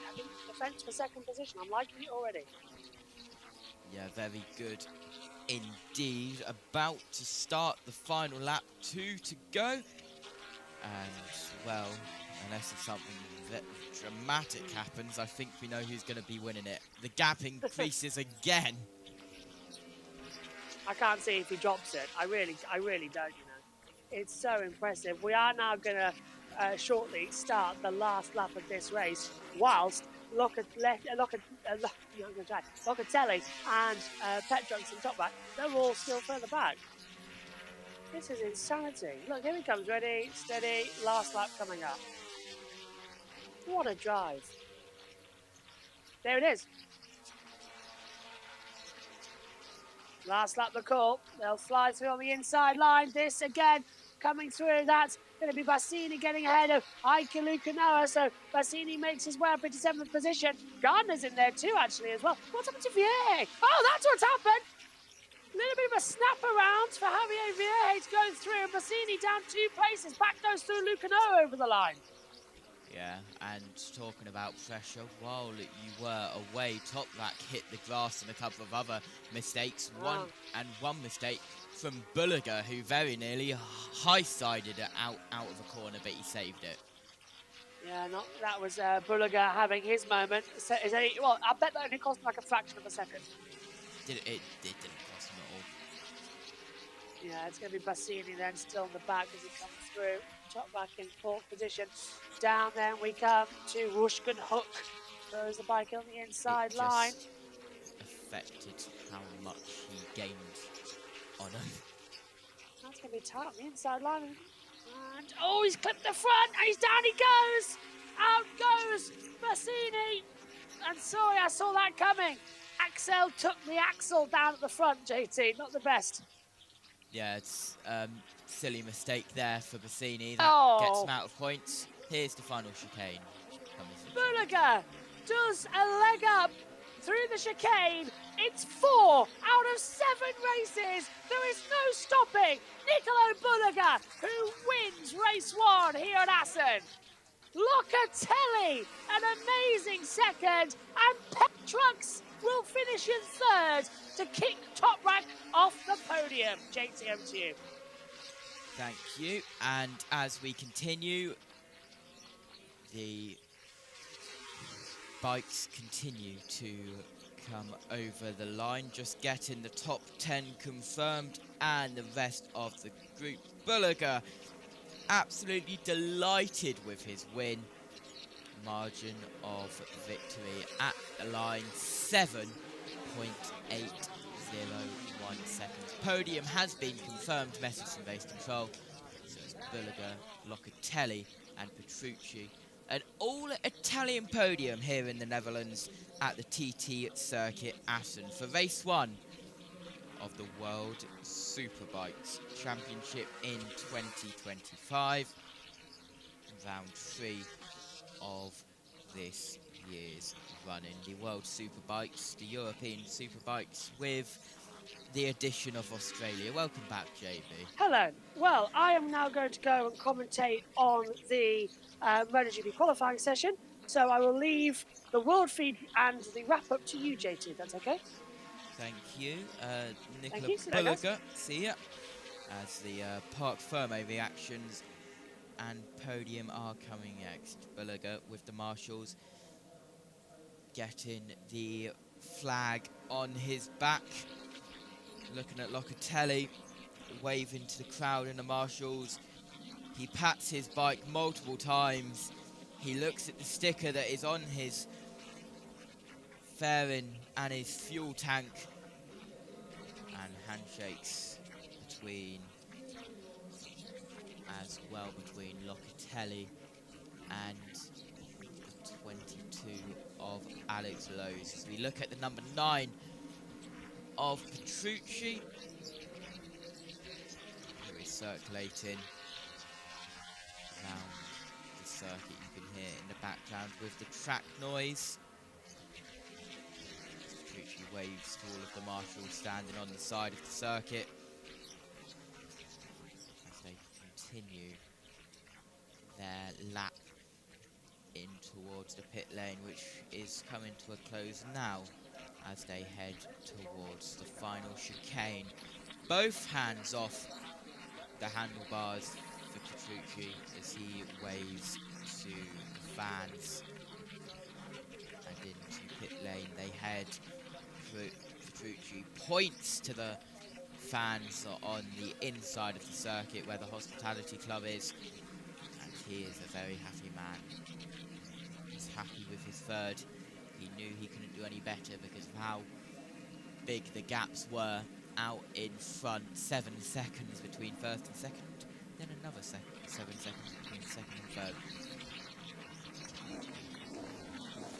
defence for 2nd position. I'm liking it already. Yeah, very good indeed. About to start the final lap, 2 to go. And, well, unless something that dramatic happens, I think we know who's going to be winning it. The gap increases again. I can't see if he drops it. I really don't, you know. It's so impressive. We are now going to shortly start the last lap of this race, whilst Locatelli and Petrucci and Toprack, they're all still further back. This is insanity. Look, here he comes, ready, steady, last lap coming up. What a drive. There it is. Last lap the call. They'll fly through on the inside line. This again coming through. That's going to be Bassini getting ahead of Heikki Lucanoa. So Bassini makes his way up into 7th position. Gardner's in there too, actually, as well. What's happened to Vierge? Oh, that's what's happened. A little bit of a snap around for Javier Vierge to go through. Bassini down 2 places. Back goes through Lucanoa over the line. Yeah, and talking about pressure, while you were away, Toprack hit the grass and a couple of other mistakes. Wow. One mistake from Boliga, who very nearly high-sided it out of a corner, but he saved it. Yeah, that was Boliga having his moment. So, well, I bet that only cost him like a fraction of a second. It didn't cost him at all. Yeah, it's going to be Bassini then, still in the back as he comes through. Toprack in 4th position. Down then we come to Rushkin Hook. Throws the bike on the inside line. Affected how much he gained on him. That's going to be tight on the inside line. And, oh, he's clipped the front. And he's down he goes. Out goes Bassini. And sorry, I saw that coming. Axel took the axle down at the front, JT. Not the best. Yeah, it's silly mistake there for Bassini. That gets him out of points. Here's the final chicane. Boliga does a leg up through the chicane. It's 4 out of 7 races. There is no stopping Nicolo Boliga, who wins race 1 here at Assen. Locatelli, an amazing second, and Petrucci will finish in 3rd to kick Toprack off the podium. JTM to you. Thank you. And as we continue, the bikes continue to come over the line, just getting the top 10 confirmed, and the rest of the group. Boliga absolutely delighted with his win. Margin of victory at the line, 7.801 seconds. Podium has been confirmed, message from base control. So it's Boliga, Locatelli and Petrucci. An all-Italian podium here in the Netherlands at the TT Circuit Assen for race 1 of the World Superbikes Championship in 2025. Round 3 of this year's running. The World Superbikes, the European Superbikes, with the addition of Australia. Welcome back, JB. Hello. Well, I am now going to go and commentate on the MotoGP qualifying session, so I will leave the world feed and the wrap-up to you, JT. That's okay? Thank you. Nicola Thank you. Boliga, see ya. As the Parc Ferme reactions and podium are coming next. Boliga with the marshals, getting the flag on his back. Looking at Locatelli, waving to the crowd and the marshals. He pats his bike multiple times. He looks at the sticker that is on his fairing and his fuel tank. And handshakes between Locatelli and the 22 of Alex Lowe's. As we look at the number 9 of Petrucci, who is circulating around the circuit. You can hear in the background with the track noise. Petrucci waves to all of the marshals standing on the side of the circuit as they continue their lap in towards the pit lane, which is coming to a close now as they head towards the final chicane. Both hands off the handlebars for Petrucci as he waves to the fans. And into pit lane they head. Petrucci points to the fans on the inside of the circuit where the hospitality club is. And he is a very happy man. He's happy with his 3rd. He knew he couldn't do any better because of how big the gaps were out in front. 7 seconds between 1st and 2nd, then another 7 seconds between 2nd and 3rd.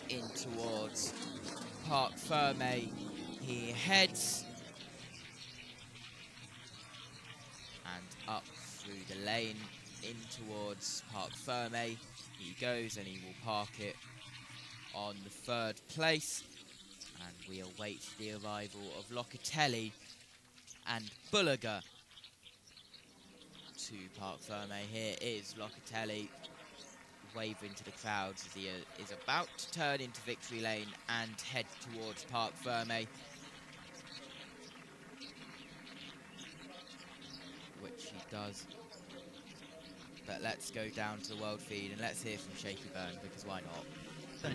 In towards Parc Ferme he heads, and up through the lane in towards Parc Ferme he goes, and he will park it on the 3rd place. And we await the arrival of Locatelli and Boliga to Parc Ferme. Here is Locatelli waving to the crowds as he is about to turn into victory lane and head towards Parc Ferme, which he does. But let's go down to the world feed and let's hear from Shaky Byrne, because why not?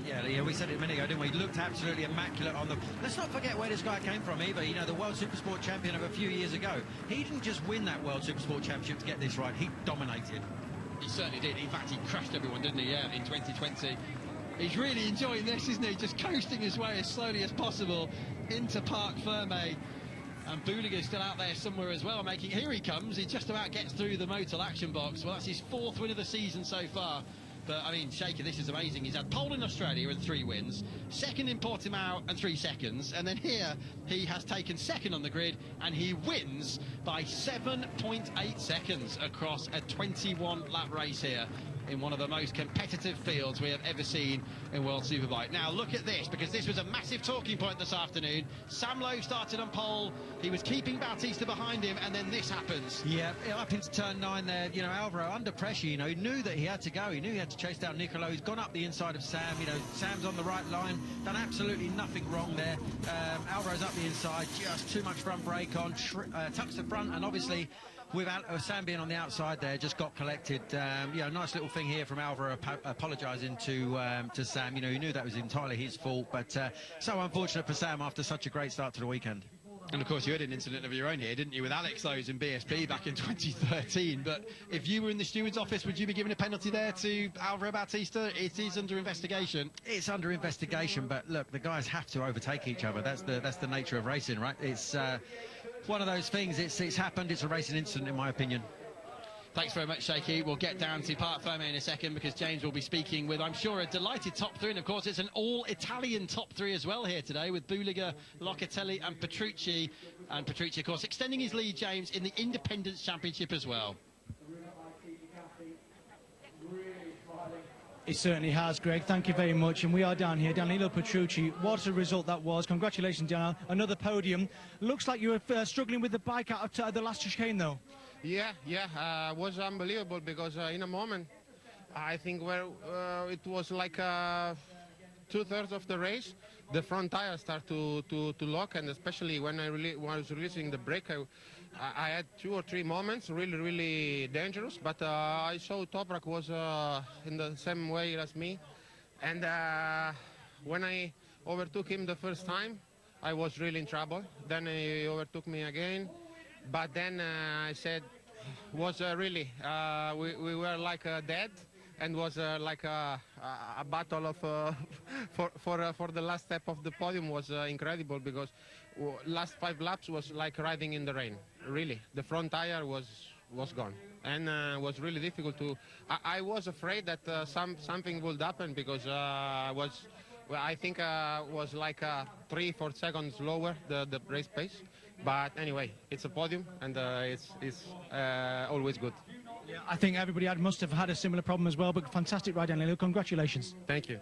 Yeah, we said it a minute ago, didn't we? He looked absolutely immaculate on the... Let's not forget where this guy came from either. You know, the World Supersport champion of a few years ago. He didn't just win that World Supersport championship to get this right. He dominated. He certainly did. In fact, he crashed everyone, didn't he? Yeah, in 2020. He's really enjoying this, isn't he? Just coasting his way as slowly as possible into Parc Ferme. And Boliga's still out there somewhere as well, here he comes. He just about gets through the Motul action box. Well, that's his 4th win of the season so far. But, I mean, Shaker, this is amazing. He's had pole in Australia and 3 wins, second in Portimao and 3 seconds, and then here he has taken second on the grid, and he wins by 7.8 seconds across a 21-lap race here in one of the most competitive fields we have ever seen in World Superbike. Now, look at this, because this was a massive talking point this afternoon. Sam Lowe started on pole. He was keeping Bautista behind him, and then this happens. Yeah, up into turn 9 there, you know, Alvaro under pressure, you know, he knew that he had to go. He knew he had to chase down Nicolo. He's gone up the inside of Sam, you know, Sam's on the right line, done absolutely nothing wrong there. Alvaro's up the inside, just too much front brake on, tucks the front, and obviously with Sam being on the outside there, just got collected. Yeah, nice little thing here from Alvaro apologising to Sam. You know, he knew that was entirely his fault, but so unfortunate for Sam after such a great start to the weekend. And of course you had an incident of your own here, didn't you, with Alex Lowe's in BSP back in 2013. But if you were in the steward's office, would you be giving a penalty there to Alvaro Bautista? It is under investigation. It's under investigation, but look, the guys have to overtake each other. That's the nature of racing, right? It's one of those things. It's happened. It's a racing incident, in my opinion. Thanks very much, Shaky. We'll get down to Parc Fermé in a second, because James will be speaking with, I'm sure, a delighted top 3. And, of course, it's an all-Italian top 3 as well here today, with Boliga, Locatelli and Petrucci. And Petrucci, of course, extending his lead, James, in the Independence Championship as well. It certainly has, Greg. Thank you very much. And we are down here, Danilo Petrucci. What a result that was. Congratulations, Danilo. Another podium. Looks like you were struggling with the bike out of the last chicane, though. Yeah, it was unbelievable, because in a moment, I think where it was like 2/3 of the race, the front tire started to lock, and especially when I was releasing the brake, I had 2 or 3 moments really dangerous. But I saw Toprack was in the same way as me, and when I overtook him the first time, I was really in trouble. Then he overtook me again. But then I said, was really, we were like dead, and was like a battle of for the last step of the podium was incredible, because last 5 laps was like riding in the rain. Really, the front tire was gone, and was really difficult to. I was afraid that something would happen, because I think was like 3-4 seconds lower the race pace. But anyway, it's a podium, and it's always good. Yeah, I think everybody must have had a similar problem as well, but fantastic ride, Danilo. Congratulations. Thank you.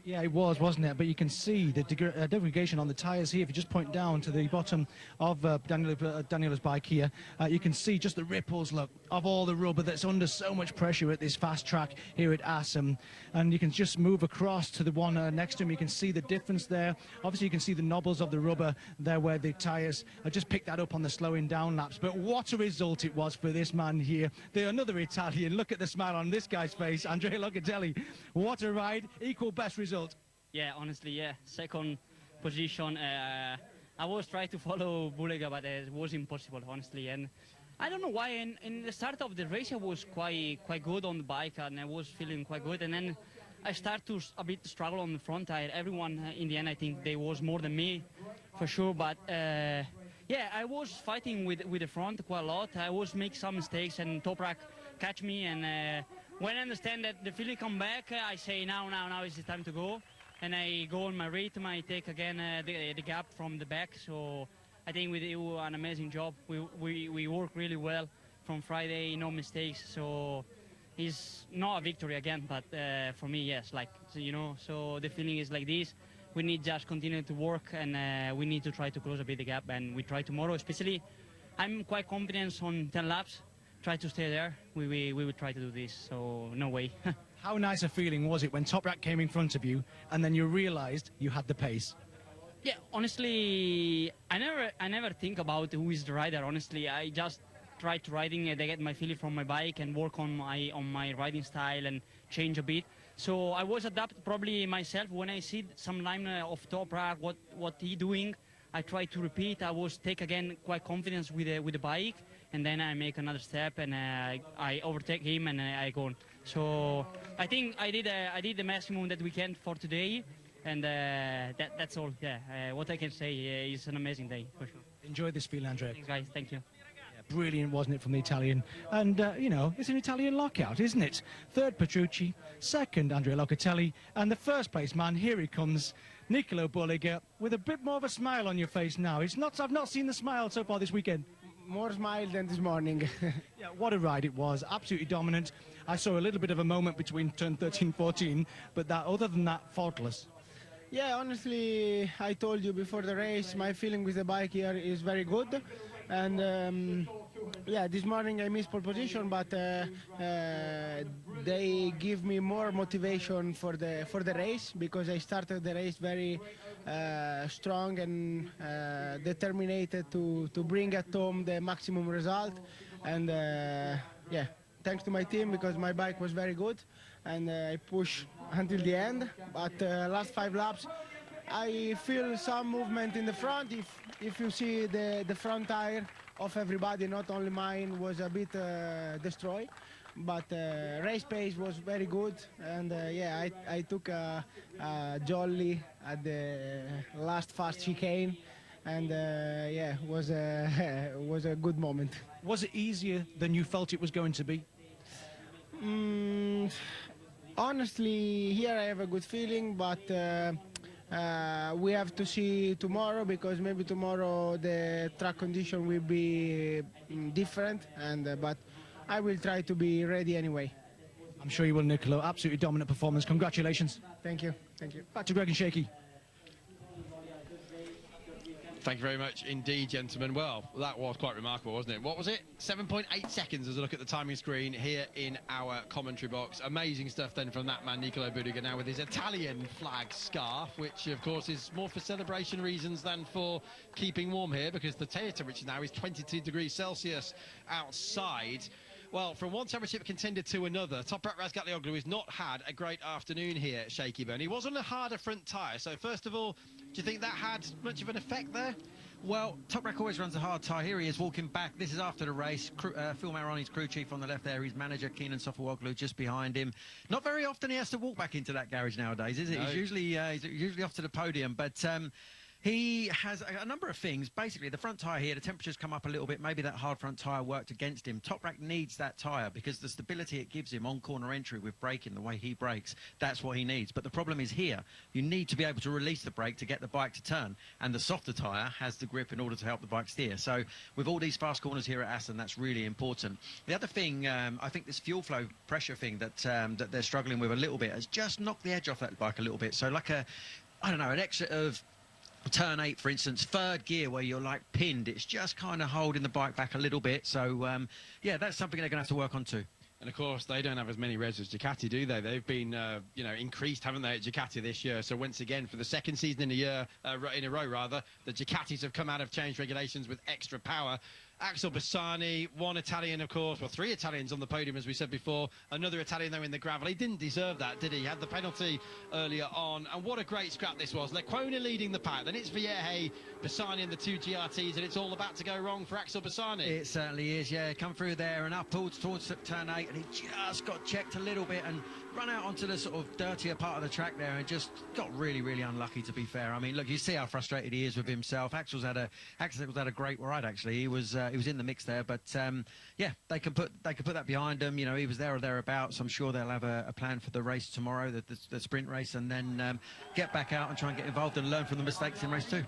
Yeah, it was, wasn't it? But you can see the degradation on the tyres here. If you just point down to the bottom of Danilo's bike here, you can see just the ripples, look, of all the rubber that's under so much pressure at this fast track here at Assen. And you can just move across to the one next to him. You can see the difference there. Obviously, you can see the knobbles of the rubber there where the tyres just picked that up on the slowing down laps. But what a result it was for this man here. Another Italian. Look at the smile on this guy's face, Andrea Locatelli. What a ride. Equal best result. Yeah, honestly, yeah. Second position. I was trying to follow Boliga, but it was impossible, honestly. And I don't know why. In the start of the race, I was quite good on the bike, and I was feeling quite good. And then I started to a bit struggle on the front tire. Everyone, in the end, I think they was more than me, for sure. But yeah, I was fighting with the front quite a lot. I was make some mistakes, and Toprack catch me. And when I understand that the feeling come back, I say now is the time to go. And I go on my rhythm. I take again the gap from the back. So I think we do an amazing job. We work really well from Friday, no mistakes. So it's not a victory again, but for me, yes. Like, you know, so the feeling is like this. We need just continue to work, and we need to try to close a bit the gap, and we try tomorrow. Especially, I'm quite confident on 10 laps. Try to stay there. We will try to do this. So no way. How nice a feeling was it when Toprack came in front of you, and then you realised you had the pace? Yeah, honestly, I never think about who is the rider. Honestly, I just try to riding and I get my feeling from my bike and work on my riding style and change a bit. So I was adapted probably myself when I see some line of Toprack, what he doing. I try to repeat. I was take again quite confidence with the bike, and then I make another step and I overtake him and I go on. So I think I did the maximum that we can for today, and that's all. Yeah, what I can say is an amazing day for sure. Enjoy this feeling, Andrea. Thanks, guys. Thank you. Brilliant, wasn't it, from the Italian? And, you know, it's an Italian lockout, isn't it? Third, Petrucci. Second, Andrea Locatelli. And the first place man, here he comes, Nicolo Boliga, with a bit more of a smile on your face now. I've not seen the smile so far this weekend. More smile than this morning. Yeah, what a ride it was. Absolutely dominant. I saw a little bit of a moment between turn 13 14, but other than that, faultless. Yeah, honestly, I told you before the race, my feeling with the bike here is very good. And yeah, this morning I missed pole position, but they give me more motivation for the race, because I started the race very strong and determined to bring at home the maximum result. And yeah, thanks to my team, because my bike was very good, and I pushed until the end. But last 5 laps, I feel some movement in the front. If you see the front tire of everybody, not only mine, was a bit destroyed. But race pace was very good, and yeah, I took a jolly at the last fast chicane, and yeah, was a good moment. Was it easier than you felt it was going to be? Honestly, here I have a good feeling, but we have to see tomorrow, because maybe tomorrow the track condition will be different, and but I will try to be ready anyway. I'm sure you will, Nicolo. Absolutely dominant performance. Congratulations. Thank you. Thank you. Back to Greg and Shaky. Thank you very much indeed, gentlemen. Well, that was quite remarkable, wasn't it? What was it? 7.8 seconds as I look at the timing screen here in our commentary box. Amazing stuff then from that man, Nicolo Boliga, now with his Italian flag scarf, which of course is more for celebration reasons than for keeping warm here, because the theatre, which now is 22 degrees Celsius outside. Well, from one championship contender to another, Toprack Razgatlioglu has not had a great afternoon here at Shaky Burn. He was on a harder front tyre, so first of all, do you think that had much of an effect there? Well, Toprack always runs a hard tyre. Here he is walking back. This is after the race. Phil Maroni's crew chief on the left there. His manager, Keenan Sofawoglu, just behind him. Not very often he has to walk back into that garage nowadays, is it? No. He's usually off to the podium, but he has a number of things. Basically, the front tyre here, the temperature's come up a little bit. Maybe that hard front tyre worked against him. Toprack needs that tyre because the stability it gives him on corner entry with braking, the way he brakes, that's what he needs. But the problem is here, you need to be able to release the brake to get the bike to turn. And the softer tyre has the grip in order to help the bike steer. So with all these fast corners here at Assen, that's really important. The other thing, I think this fuel flow pressure thing that they're struggling with a little bit has just knocked the edge off that bike a little bit. So like an exit of turn 8, for instance, third gear where you're like pinned, it's just kind of holding the bike back a little bit. So yeah, that's something they're going to have to work on too. And of course, they don't have as many revs as Ducati, do they? They've been, you know, increased, haven't they, at Ducati this year? So once again, for the second season in a row, the Ducatis have come out of changed regulations with extra power. Axel Bassani, one Italian, of course, well, 3 Italians on the podium, as we said before. Another Italian, though, in the gravel. He didn't deserve that, did he? He had the penalty earlier on. And what a great scrap this was. Lecuona leading the pack. Then it's Vieje, Bassani and the 2 GRTs, and it's all about to go wrong for Axel Bassani. It certainly is, yeah. Come through there and up towards turn 8, and he just got checked a little bit and run out onto the sort of dirtier part of the track there and just got really, really unlucky, to be fair. I mean, look, you see how frustrated he is with himself. Axel's had a great ride, actually. He was in the mix there, but yeah, they can put that behind him. You know, he was there or thereabouts. I'm sure they'll have a plan for the race tomorrow, the sprint race, and then get back out and try and get involved and learn from the mistakes in race 2.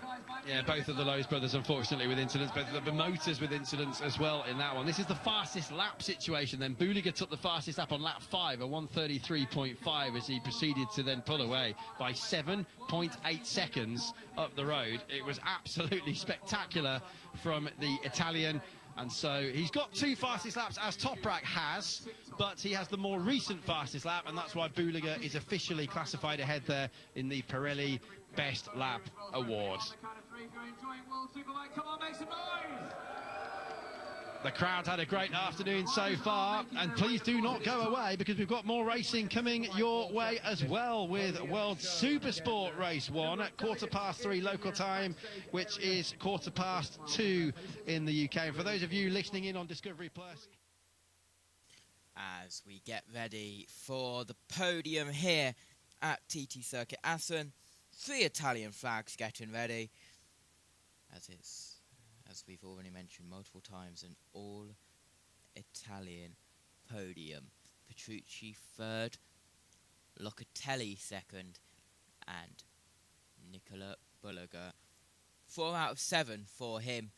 Yeah, both of the Lowe's brothers, unfortunately, with incidents, both of the Motors with incidents as well in that one. This is the fastest lap situation then. Boliga took the fastest lap on lap 5, a 1:33.5, as he proceeded to then pull away by 7.8 seconds up the road. It was absolutely spectacular from the Italian. And so he's got 2 fastest laps, as Toprack has, but he has the more recent fastest lap, and that's why Boliga is officially classified ahead there in the Pirelli Best Lap Award. The crowd had a great afternoon so far, and please do not go away because we've got more racing coming your way as well, with World Supersport Race 1 at 3:15 local time, which is 2:15 in the UK. And for those of you listening in on Discovery Plus, as we get ready for the podium here at TT Circuit Assen, 3 Italian flags getting ready, as it's as we've already mentioned multiple times, an all-Italian podium. Petrucci third, Locatelli second, and Nicola Boliga 4 out of 7 for him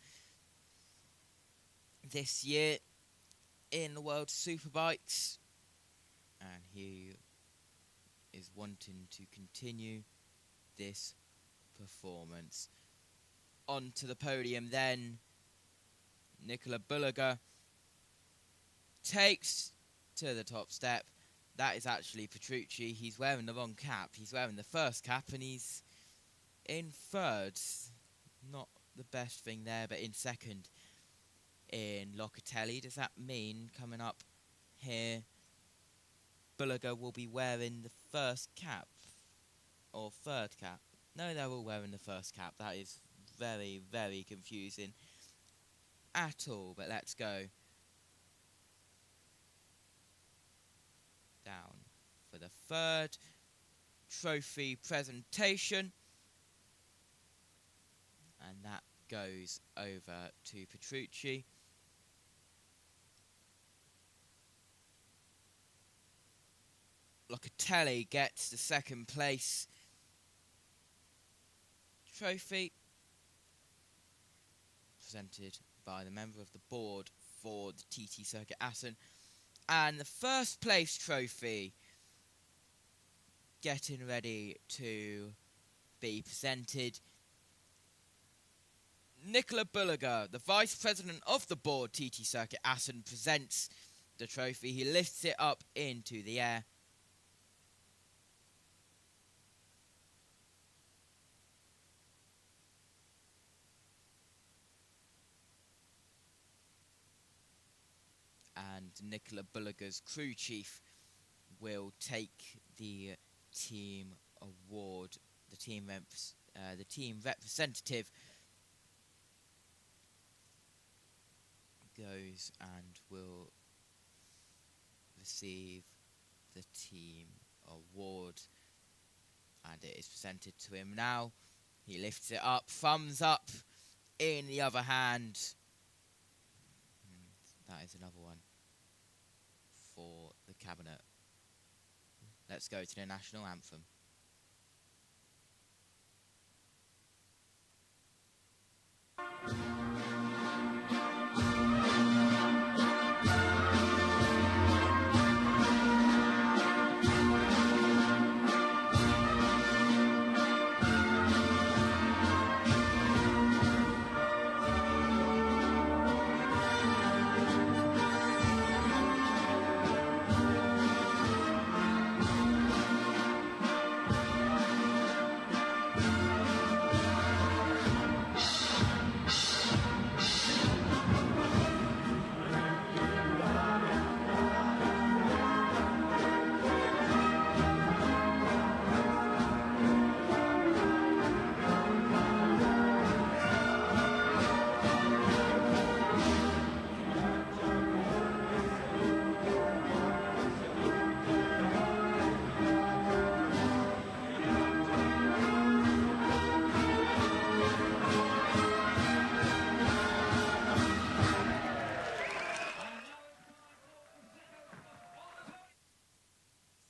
this year in the World Superbikes, and he is wanting to continue this performance. On to the podium then, Nicola Boliga takes to the top step. That is actually Petrucci. He's wearing the wrong cap. He's wearing the first cap and he's in third. Not the best thing there, but in second in Locatelli. Does that mean coming up here, Boliga will be wearing the first cap or third cap? No, they're all wearing the first cap. That is very, very confusing at all, but let's go down for the third trophy presentation, and that goes over to Petrucci. Locatelli gets the second place trophy, presented by the member of the board for the TT Circuit Assen, and the first place trophy getting ready to be presented. Nicola Boliga, the vice president of the board TT Circuit Assen, presents the trophy. He lifts it up into the air. And Nicola Boliga's crew chief will take the team award, the team representative goes and will receive the team award, and it is presented to him now. He lifts it up, thumbs up in the other hand. That is another one for the cabinet. Let's go to the national anthem.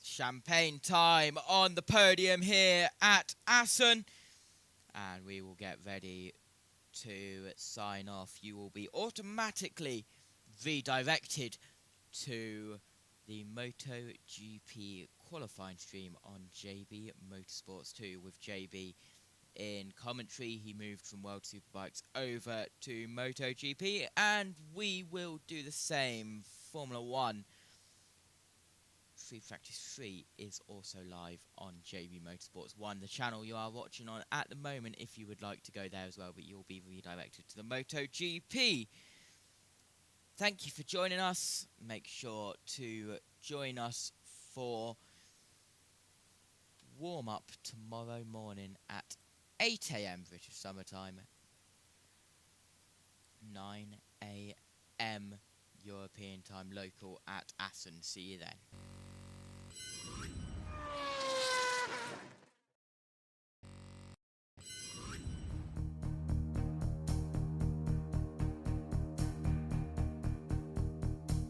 Champagne time on the podium here at Assen, and we will get ready to sign off. You will be automatically redirected to the MotoGP qualifying stream on JBMotorsports 2 with JB in commentary. He moved from World Superbikes over to MotoGP, and we will do the same. Formula 1 Free Practice 3 is also live on JB Motorsports 1, the channel you are watching on at the moment, if you would like to go there as well, but you'll be redirected to the MotoGP. Thank you for joining us. Make sure to join us for warm-up tomorrow morning at 8 AM British Summer Time, 9 AM European Time local at Assen. See you then.